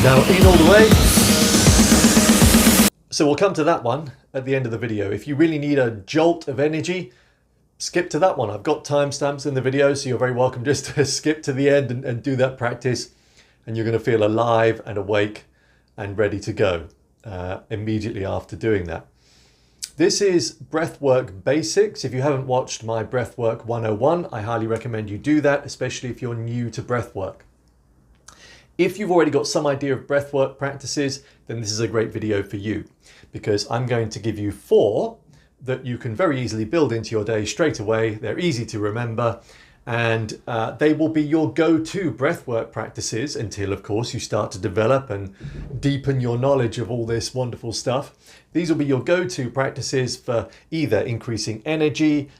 Now in all the way. So we'll come to that one at the end of the video. If you really need a jolt of energy, skip to that one. I've got timestamps in the video, so you're very welcome just to skip to the end and do that practice, and you're going to feel alive and awake and ready to go immediately after doing that. This is Breathwork Basics. If you haven't watched my Breathwork 101, I highly recommend you do that, especially if you're new to breathwork. If you've already got some idea of breathwork practices, then this is a great video for you, because I'm going to give you 4 that you can very easily build into your day straight away. They're easy to remember, and they will be your go-to breathwork practices until, of course, you start to develop and deepen your knowledge of all this wonderful stuff. These will be your go-to practices for either increasing energy,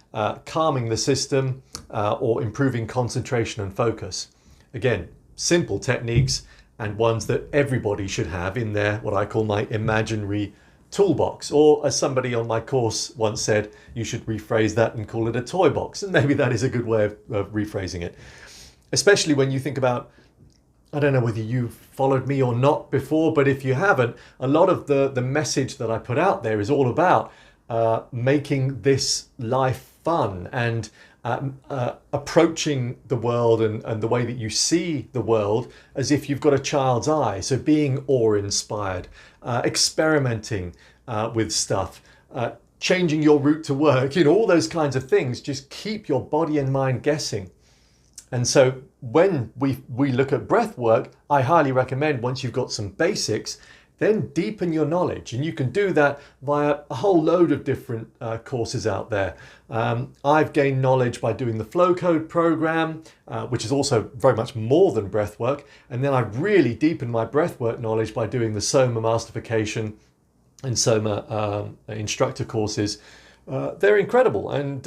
calming the system, or improving concentration and focus. Again, simple techniques and ones that everybody should have in their, what I call my imaginary toolbox, or as somebody on my course once said, you should rephrase that and call it a toy box. And maybe that is a good way of rephrasing it, especially when you think about, I don't know whether you've followed me or not before, but if you haven't, a lot of the message that I put out there is all about making this life fun and approaching the world and the way that you see the world as if you've got a child's eye. So being awe-inspired, experimenting with stuff, changing your route to work, all those kinds of things just keep your body and mind guessing. And so when we look at breath work, I highly recommend, once you've got some basics, then deepen your knowledge. And you can do that via a whole load of different courses out there. I've gained knowledge by doing the Flow Code program, which is also very much more than breath work. And then I've really deepened my breath work knowledge by doing the SOMA Masterfication and SOMA instructor courses. They're incredible. And,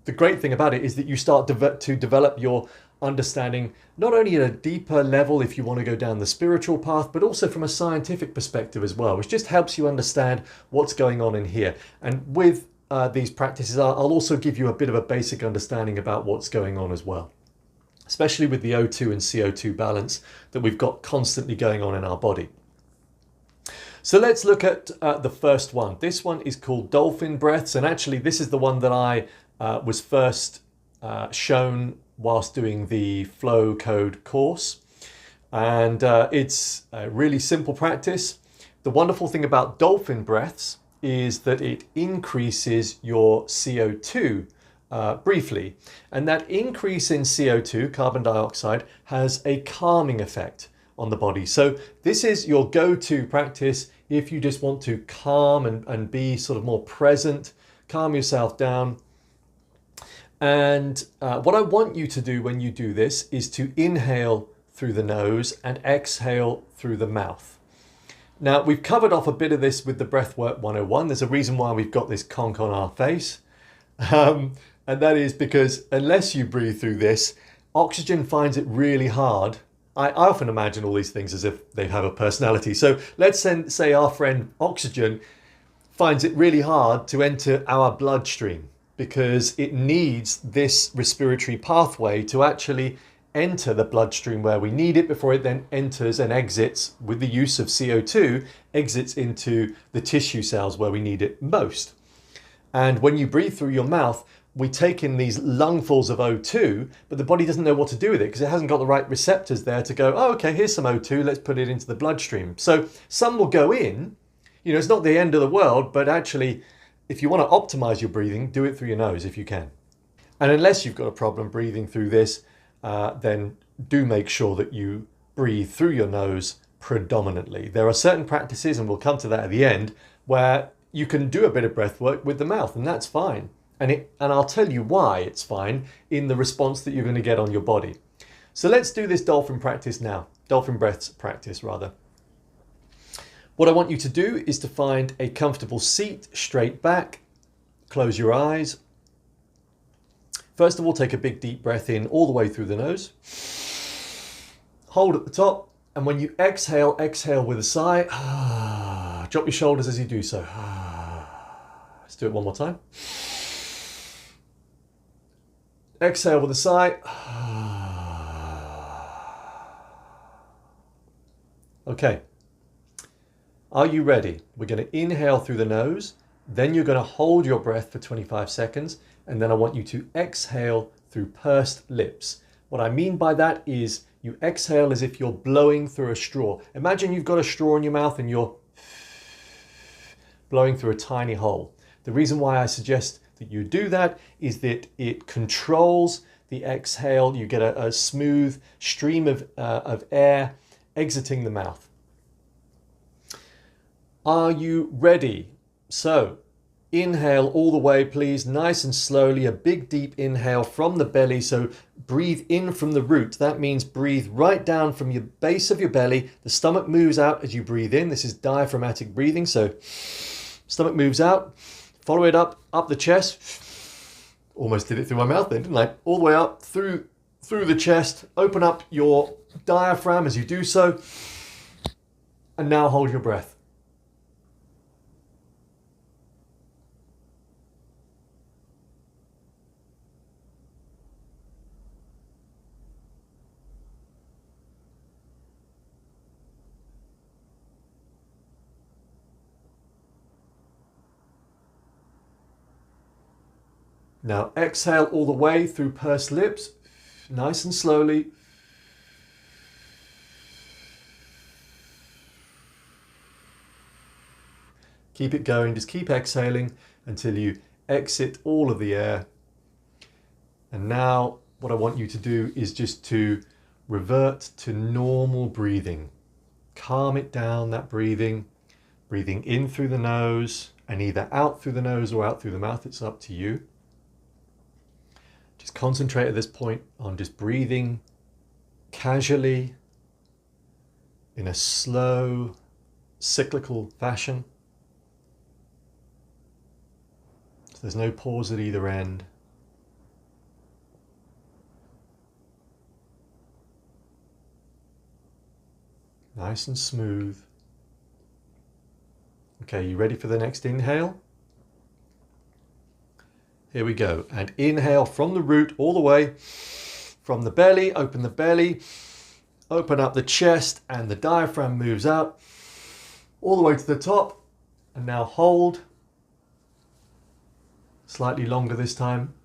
the great thing about it is that you start to develop your understanding, not only at a deeper level if you want to go down the spiritual path, but also from a scientific perspective as well, which just helps you understand what's going on in here. And with these practices, I'll also give you a bit of a basic understanding about what's going on as well, especially with the O2 and CO2 balance that we've got constantly going on in our body. So let's look at the first one. This one is called Dolphin Breaths, and actually this is the one that I was first shown whilst doing the Flow Code course. And it's a really simple practice. The wonderful thing about dolphin breaths is that it increases your CO2 briefly. And that increase in CO2, carbon dioxide, has a calming effect on the body. So this is your go-to practice if you just want to calm and be sort of more present, calm yourself down. And what I want you to do when you do this is to inhale through the nose and exhale through the mouth. Now, we've covered off a bit of this with the Breathwork 101. There's a reason why we've got this conch on our face. And that is because unless you breathe through this, oxygen finds it really hard. I often imagine all these things as if they have a personality. So let's say our friend oxygen finds it really hard to enter our bloodstream, because it needs this respiratory pathway to actually enter the bloodstream where we need it before it then enters and exits, with the use of CO2, exits into the tissue cells where we need it most. And when you breathe through your mouth, we take in these lungfuls of O2, but the body doesn't know what to do with it because it hasn't got the right receptors there to go, oh, okay, here's some O2, let's put it into the bloodstream. So some will go in, it's not the end of the world, but actually, if you want to optimize your breathing, do it through your nose if you can. And unless you've got a problem breathing through this, then do make sure that you breathe through your nose predominantly. There are certain practices, and we'll come to that at the end, where you can do a bit of breath work with the mouth, and that's fine. And I'll tell you why it's fine in the response that you're going to get on your body. So let's do this dolphin practice now. Dolphin breaths practice, rather. What I want you to do is to find a comfortable seat, straight back, close your eyes. First of all, take a big deep breath in all the way through the nose. Hold at the top, and when you exhale, exhale with a sigh. Drop your shoulders as you do so. Let's do it one more time. Exhale with a sigh. Okay, are you ready? We're going to inhale through the nose, then you're going to hold your breath for 25 seconds, and then I want you to exhale through pursed lips. What I mean by that is you exhale as if you're blowing through a straw. Imagine you've got a straw in your mouth and you're blowing through a tiny hole. The reason why I suggest that you do that is that it controls the exhale. You get a smooth stream of air exiting the mouth. Are you ready? So inhale all the way, please, nice and slowly, a big deep inhale from the belly. So breathe in from the root. That means breathe right down from your base of your belly. The stomach moves out as you breathe in. This is diaphragmatic breathing. So stomach moves out, follow it up the chest. Almost did it through my mouth then, didn't I? All the way up through the chest. Open up your diaphragm as you do so. And now hold your breath. Now exhale all the way through pursed lips, nice and slowly. Keep it going, just keep exhaling until you exit all of the air. And now what I want you to do is just to revert to normal breathing. Calm it down, that breathing. Breathing in through the nose and either out through the nose or out through the mouth, it's up to you. Just concentrate at this point on just breathing casually in a slow, cyclical fashion. So there's no pause at either end. Nice and smooth. Okay, you ready for the next inhale? Here we go. And inhale from the root all the way from the belly. Open the belly, open up the chest, and the diaphragm moves out all the way to the top. And now hold. Slightly longer this time.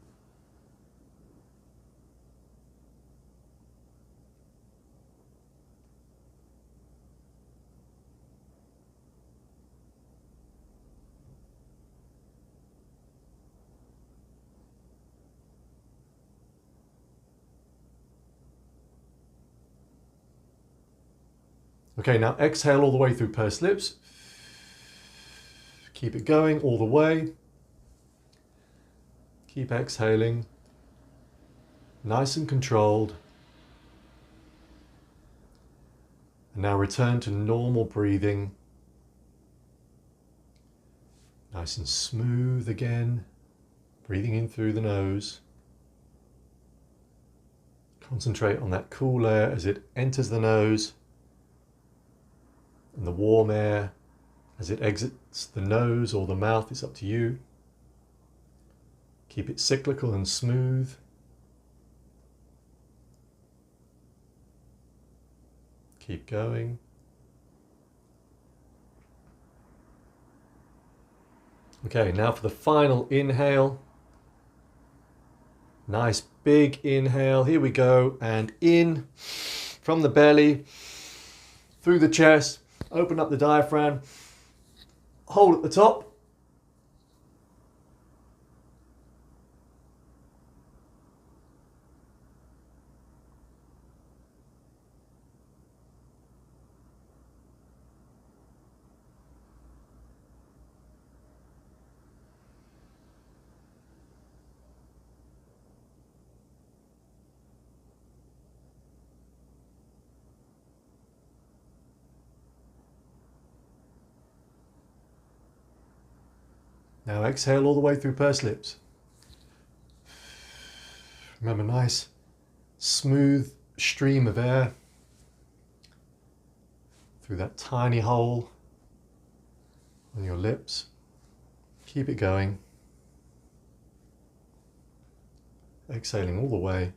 Okay, now exhale all the way through pursed lips. Keep it going all the way. Keep exhaling. Nice and controlled. And now return to normal breathing. Nice and smooth again. Breathing in through the nose. Concentrate on that cool air as it enters the nose. And the warm air as it exits the nose or the mouth, it's up to you. Keep it cyclical and smooth. Keep going. Okay, now for the final inhale. Nice big inhale. Here we go. And in from the belly, through the chest. Open up the diaphragm, hold at the top. Now exhale all the way through pursed lips. Remember, nice, smooth stream of air through that tiny hole on your lips. Keep it going. Exhaling all the way.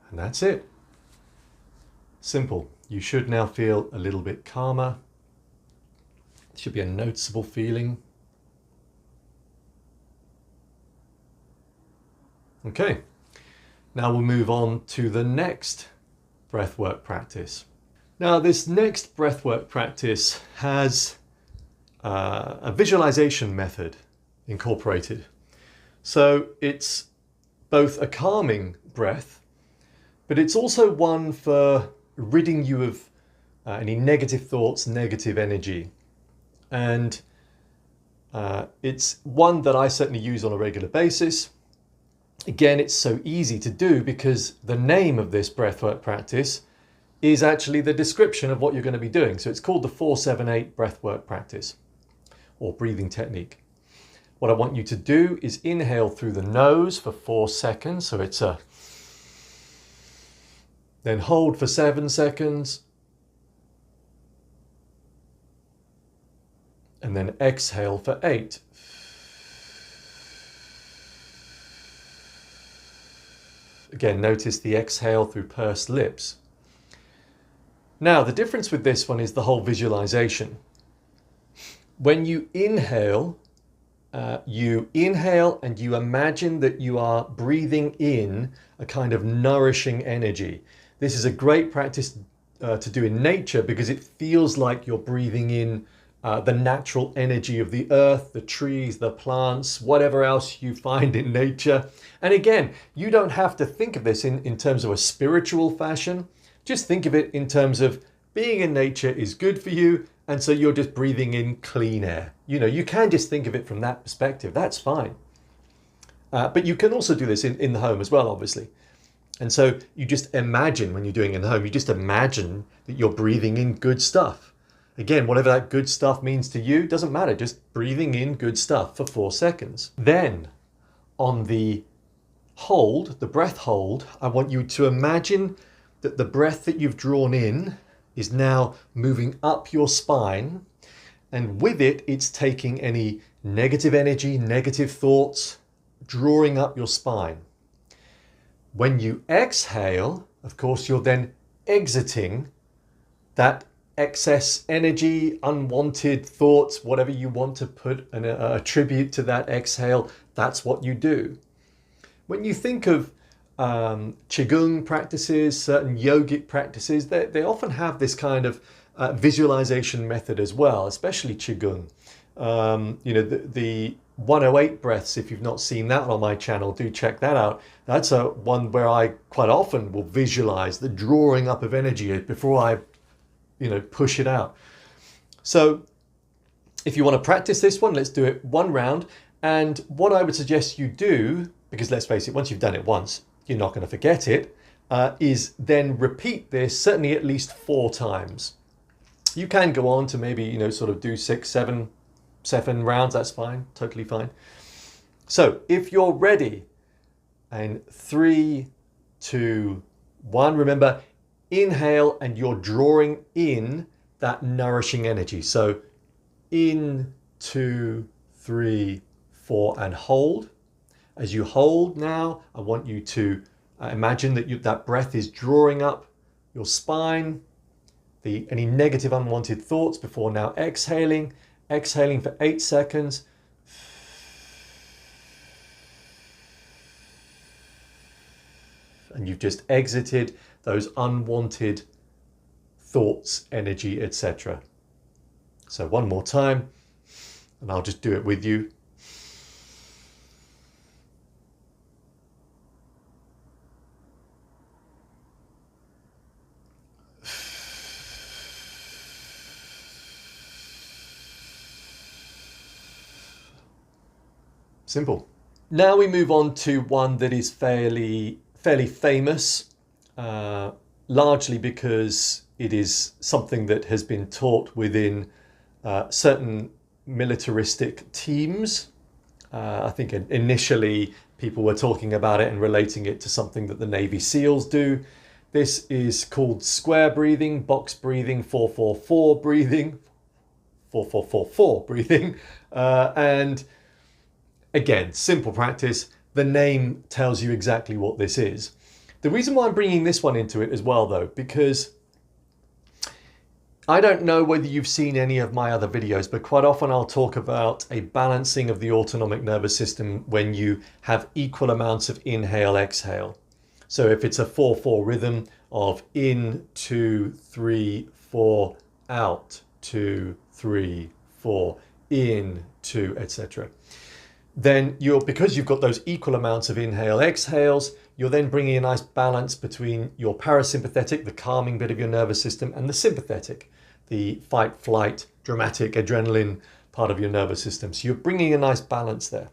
And that's it. Simple. You should now feel a little bit calmer. It should be a noticeable feeling. Okay, now we'll move on to the next breathwork practice. Now, this next breathwork practice has a visualization method incorporated. So it's both a calming breath, but it's also one for ridding you of any negative thoughts, negative energy. And it's one that I certainly use on a regular basis. Again, it's so easy to do because the name of this breathwork practice is actually the description of what you're going to be doing. So it's called the 4-7-8 breathwork practice or breathing technique. What I want you to do is inhale through the nose for 4 seconds. So it's a, then hold for 7 seconds. And then exhale for 8. Again, notice the exhale through pursed lips. Now, the difference with this one is the whole visualization. When you inhale and you imagine that you are breathing in a kind of nourishing energy. This is a great practice to do in nature because it feels like you're breathing in the natural energy of the earth, the trees, the plants, whatever else you find in nature. And again, you don't have to think of this in terms of a spiritual fashion. Just think of it in terms of being in nature is good for you, and so you're just breathing in clean air. You know, you can just think of it from that perspective. That's fine. But you can also do this in the home as well, obviously. And so you just imagine when you're doing it in the home, you just imagine that you're breathing in good stuff. Again, whatever that good stuff means to you, doesn't matter. Just breathing in good stuff for 4 seconds. Then on the hold, the breath hold, I want you to imagine that the breath that you've drawn in is now moving up your spine. And with it, it's taking any negative energy, negative thoughts, drawing up your spine. When you exhale, of course, you're then exiting that excess energy, unwanted thoughts, whatever you want to put and attribute to that exhale, that's what you do. When you think of Qigong practices, certain yogic practices, they often have this kind of visualization method as well, especially Qigong. You know, the 108 breaths, if you've not seen that on my channel, do check that out. That's one where I quite often will visualize the drawing up of energy before I push it out. So if you want to practice this one, let's do it one round. And what I would suggest you do, because let's face it, once you've done it once, you're not going to forget it, is then repeat this certainly at least 4 times. You can go on to maybe, sort of do 6, 7 rounds. That's fine, totally fine. So if you're ready, and 3, 2, 1, remember, inhale and you're drawing in that nourishing energy. So in, 2, 3, 4, and hold. As you hold now, I want you to imagine that that breath is drawing up your spine, any negative unwanted thoughts before now exhaling for 8 seconds. And you've just exited those unwanted thoughts, energy, etc. So one more time, and I'll just do it with you. Simple. Now we move on to one that is fairly famous, largely because it is something that has been taught within certain militaristic teams. I think initially people were talking about it and relating it to something that the Navy SEALs do. This is called square breathing, box breathing, 4-4-4 breathing, 4-4-4-4 breathing, and again, simple practice. The name tells you exactly what this is. The reason why I'm bringing this one into it as well, though, because I don't know whether you've seen any of my other videos, but quite often I'll talk about a balancing of the autonomic nervous system when you have equal amounts of inhale, exhale. So if it's a 4/4 rhythm of in, 2, 3, 4, out, 2, 3, 4, in, 2, etc. Then because you've got those equal amounts of inhale, exhales, you're then bringing a nice balance between your parasympathetic, the calming bit of your nervous system, and the sympathetic, the fight, flight, dramatic, adrenaline part of your nervous system. So you're bringing a nice balance there.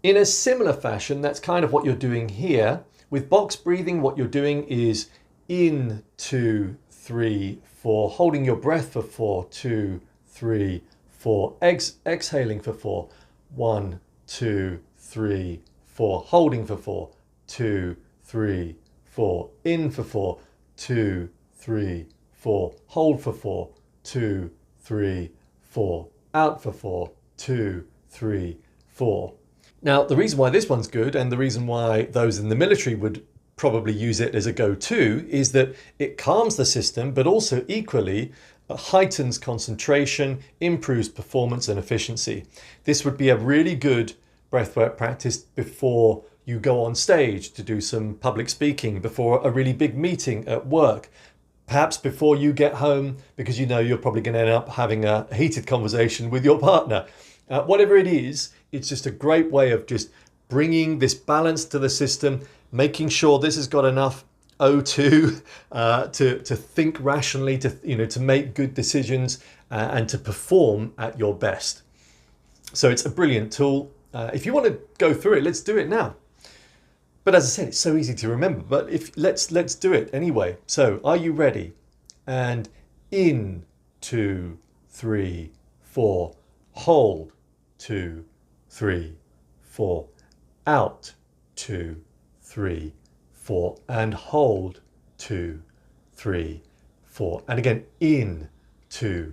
In a similar fashion, that's kind of what you're doing here. With box breathing, what you're doing is in, 2, 3, 4, holding your breath for 4, 2, 3, 4, exhaling for 4, 1, 2, 3, 4, holding for 4, 2, 3, 4, in for 4, 2, 3, 4, hold for 4, 2, 3, 4, out for 4, 2, 3, 4. Now, the reason why this one's good, and the reason why those in the military would probably use it as a go-to, is that it calms the system, but also equally heightens concentration, improves performance and efficiency. This would be a really good breathwork practice before you go on stage to do some public speaking, before a really big meeting at work, perhaps before you get home, because you know you're probably going to end up having a heated conversation with your partner. Whatever it is, it's just a great way of just bringing this balance to the system, making sure this has got enough O2 to think rationally, to make good decisions and to perform at your best. So it's a brilliant tool. If you want to go through it, let's do it now. But as I said, it's so easy to remember. But let's do it anyway. So are you ready? And in, 2, 3, 4, hold, 2, 3, 4, out, 2, 3, 4, and hold, 2, 3, 4, and again in, 2,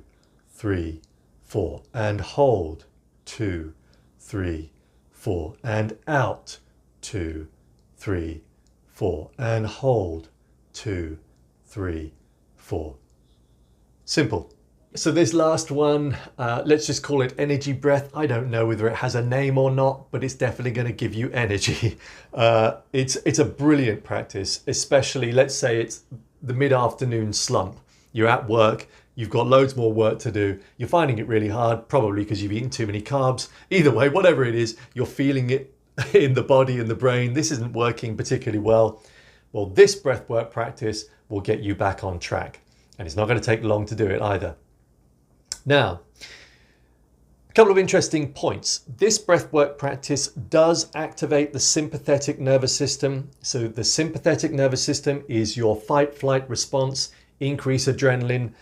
3, 4, and hold, 2, 3, 4, and out, 2, 3, 4, and hold, 2, 3, 4. Simple. So this last one, let's just call it energy breath. I don't know whether it has a name or not, but it's definitely going to give you energy. It's a brilliant practice, especially let's say it's the mid-afternoon slump. You're at work, you've got loads more work to do. You're finding it really hard, probably because you've eaten too many carbs. Either way, whatever it is, you're feeling it in the body and the brain. This isn't working particularly well. Well, this breathwork practice will get you back on track. And it's not going to take long to do it either. Now, a couple of interesting points. This breathwork practice does activate the sympathetic nervous system. So the sympathetic nervous system is your fight-flight response, increase adrenaline,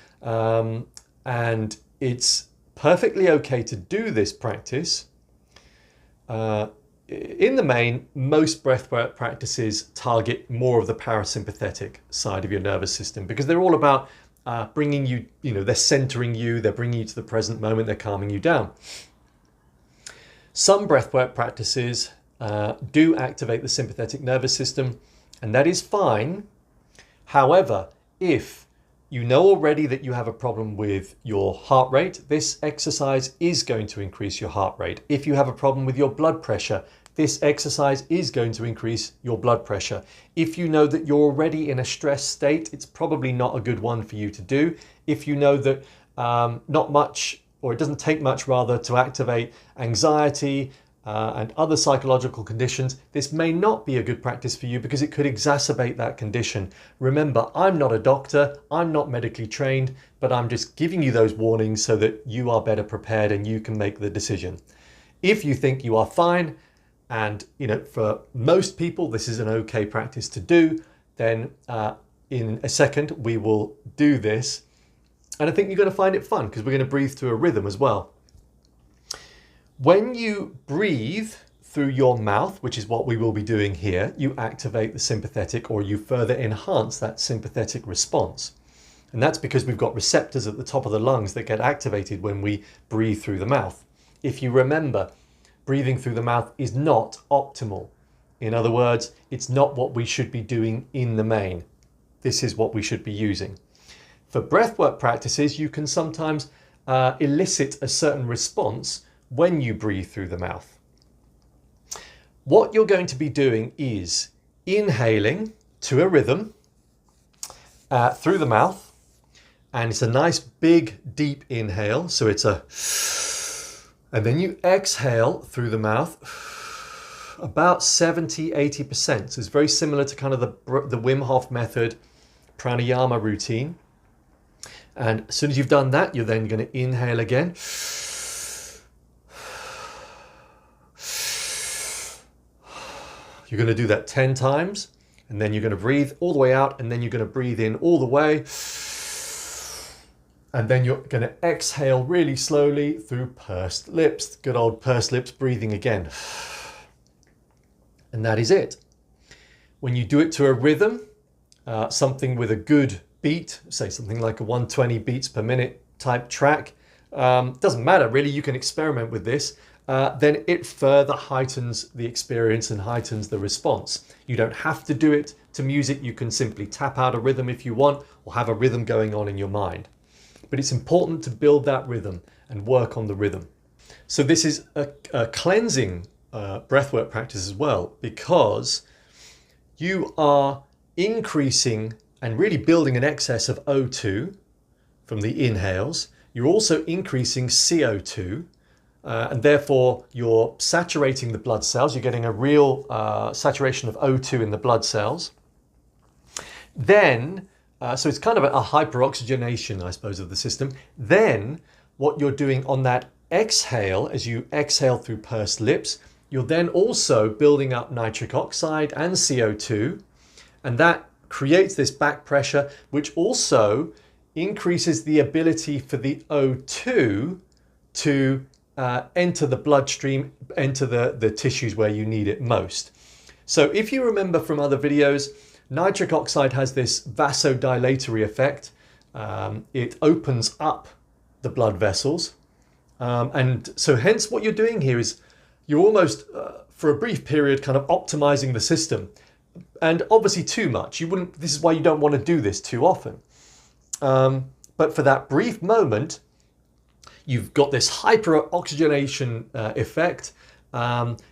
and it's perfectly okay to do this practice. In the main, most breathwork practices target more of the parasympathetic side of your nervous system because they're all about bringing you, they're centering you, they're bringing you to the present moment, they're calming you down. Some breathwork practices do activate the sympathetic nervous system, and that is fine. However, if you know already that you have a problem with your heart rate, this exercise is going to increase your heart rate. If you have a problem with your blood pressure, this exercise is going to increase your blood pressure. If you know that you're already in a stress state, it's probably not a good one for you to do. If you know that not much, or it doesn't take much rather, to activate anxiety and other psychological conditions, this may not be a good practice for you because it could exacerbate that condition. Remember, I'm not a doctor, I'm not medically trained, but I'm just giving you those warnings so that you are better prepared and you can make the decision. If you think you are fine, and for most people this is an okay practice to do, then in a second we will do this. And I think you're going to find it fun because we're going to breathe to a rhythm as well. When you breathe through your mouth, which is what we will be doing here, you activate the sympathetic, or you further enhance that sympathetic response. And that's because we've got receptors at the top of the lungs that get activated when we breathe through the mouth. If you remember, breathing through the mouth is not optimal. In other words, it's not what we should be doing in the main. This is what we should be using. For breathwork practices, you can sometimes elicit a certain response when you breathe through the mouth. What you're going to be doing is inhaling to a rhythm through the mouth, and it's a nice big deep inhale, so it's a, and then you exhale through the mouth about 70-80%. So it's very similar to kind of the Wim Hof method pranayama routine. And as soon as you've done that, you're then going to inhale again. You're going to do that 10 times, and then you're going to breathe all the way out, and then you're going to breathe in all the way. And then you're going to exhale really slowly through pursed lips. Good old pursed lips breathing again. And that is it. When you do it to a rhythm, something with a good beat, say something like a 120 beats per minute type track, doesn't matter really, you can experiment with this, then it further heightens the experience and heightens the response. You don't have to do it to music, you can simply tap out a rhythm if you want, or have a rhythm going on in your mind. But it's important to build that rhythm and work on the rhythm. So this is a cleansing breathwork practice as well, because you are increasing and really building an excess of O2 from the inhales. You're also increasing CO2, and therefore you're saturating the blood cells. You're getting a real saturation of O2 in the blood cells. Then, so it's kind of a hyperoxygenation, I suppose, of the system. Then what you're doing on that exhale, as you exhale through pursed lips, you're then also building up nitric oxide and CO2, and that creates this back pressure, which also increases the ability for the O2 to enter the bloodstream, enter the tissues where you need it most. So if you remember from other videos, nitric oxide has this vasodilatory effect. It opens up the blood vessels. And so hence what you're doing here is you're almost, for a brief period, kind of optimizing the system. And obviously too much. This is why you don't want to do this too often. But for that brief moment, you've got this hyperoxygenation effect.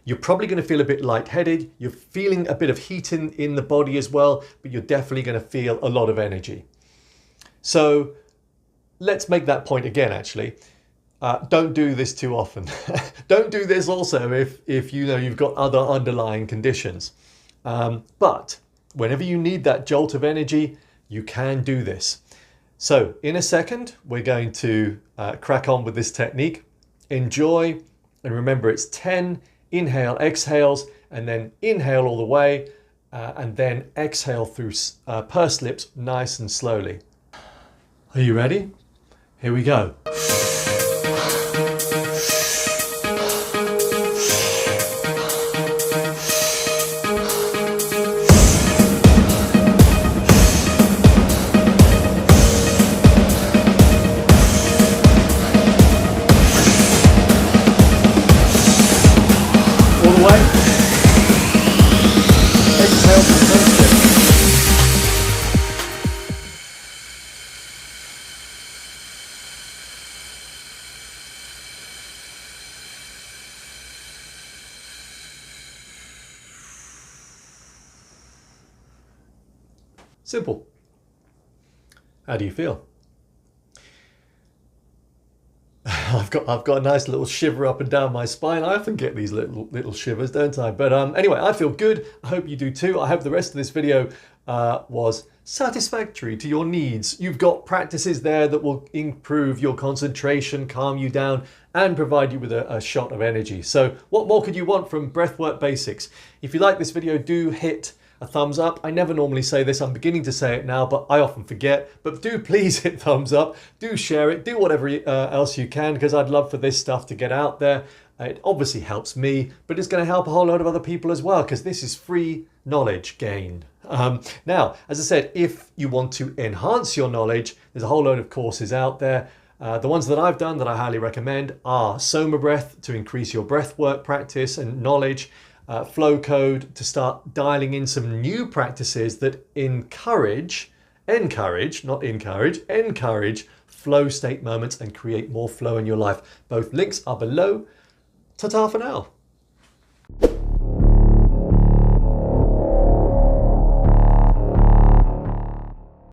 You're probably going to feel a bit lightheaded. You're feeling a bit of heat in the body as well, but you're definitely going to feel a lot of energy. So let's make that point again, actually. Don't do this too often. Don't do this also if you know you've got other underlying conditions. But whenever you need that jolt of energy, you can do this. So in a second, we're going to crack on with this technique. Enjoy, and remember it's 10 inhale, exhales, and then inhale all the way, and then exhale through pursed lips nice and slowly. Are you ready? Here we go. Simple. How do you feel? I've got a nice little shiver up and down my spine. I often get these little shivers, don't I? But anyway, I feel good. I hope you do too. I hope the rest of this video was satisfactory to your needs. You've got practices there that will improve your concentration, calm you down, and provide you with a shot of energy. So what more could you want from Breathwork Basics? If you like this video, do hit a thumbs up. I never normally say this, I'm beginning to say it now, but I often forget. But do please hit thumbs up, do share it, do whatever else you can, because I'd love for this stuff to get out there. It obviously helps me, but it's going to help a whole lot of other people as well, because this is free knowledge gained. Now, as I said, if you want to enhance your knowledge, there's a whole load of courses out there. The ones that I've done that I highly recommend are SOMA Breath to increase your breath work practice and knowledge. flow code to start dialing in some new practices that encourage flow state moments and create more flow in your life. Both links are below. Ta-ta for now.